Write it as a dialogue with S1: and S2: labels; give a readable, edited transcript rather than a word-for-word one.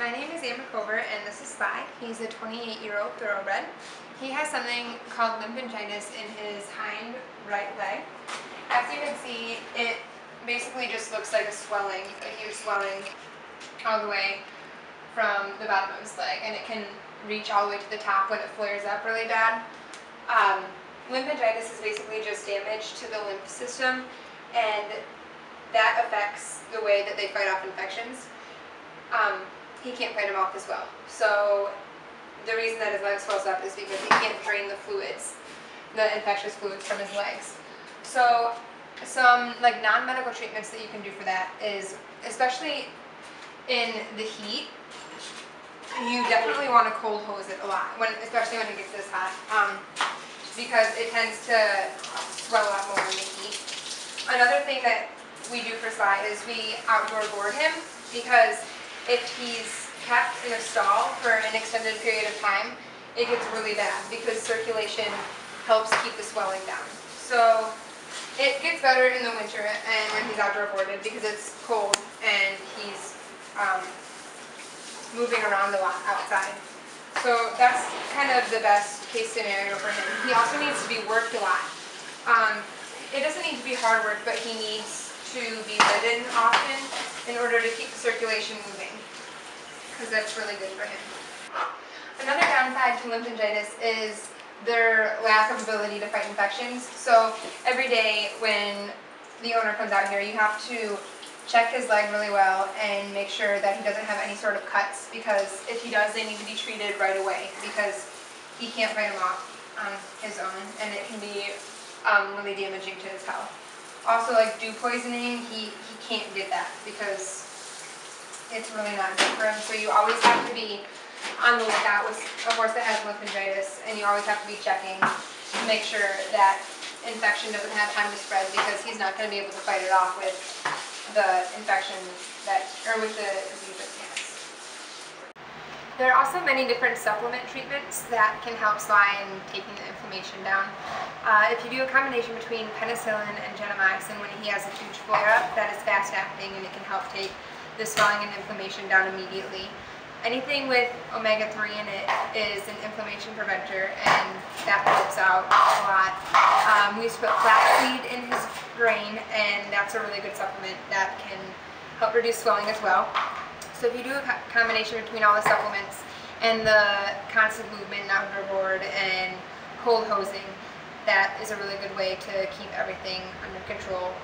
S1: My name is Amber Cover and this is Sly. He's a 28-year-old thoroughbred. He has something called lymphingitis in his hind right leg. As you can see, it basically just looks like a huge swelling all the way from the bottom of his leg, and it can reach all the way to the top when it flares up really bad. Lymphingitis is basically just damage to the lymph system, and that affects the way that they fight off infections. He can't fight them off as well. So the reason that his leg swells up is because he can't drain the fluids, the infectious fluids from his legs. So some non-medical treatments that you can do for that is, especially in the heat, you definitely want to cold hose it a lot, especially when it gets this hot, because it tends to swell up more in the heat. Another thing that we do for Sly is we outdoor board him, because if he's kept in a stall for an extended period of time, it gets really bad because circulation helps keep the swelling down. So it gets better in the winter and when he's outdoor boarded because it's cold and he's moving around a lot outside. So that's kind of the best case scenario for him. He also needs to be worked a lot. It doesn't need to be hard work, but he needs to be ridden often in order to keep the circulation moving, because that's really good for him. Another downside to lymphingitis is their lack of ability to fight infections. So every day when the owner comes out here, you have to check his leg really well and make sure that he doesn't have any sort of cuts, because if he does, they need to be treated right away because he can't fight them off on his own, and it can be really damaging to his health. Also, like dew poisoning, he can't get that because it's really not good for him. So you always have to be on the lookout with a horse that has lymphingitis, and you always have to be checking to make sure that infection doesn't have time to spread, because he's not going to be able to fight it off with the infection with the disease that he has. There are also many different supplement treatments that can help Sly in taking the inflammation down. If you do a combination between penicillin and gentamicin when he has a huge flare-up, that is fast-acting and it can help take the swelling and inflammation down immediately. Anything with omega-3 in it is an inflammation preventer, and that helps out a lot. We used to put flaxseed in his grain, and that's a really good supplement that can help reduce swelling as well. So if you do a combination between all the supplements and the constant movement, outdoor board, and cold hosing, that is a really good way to keep everything under control.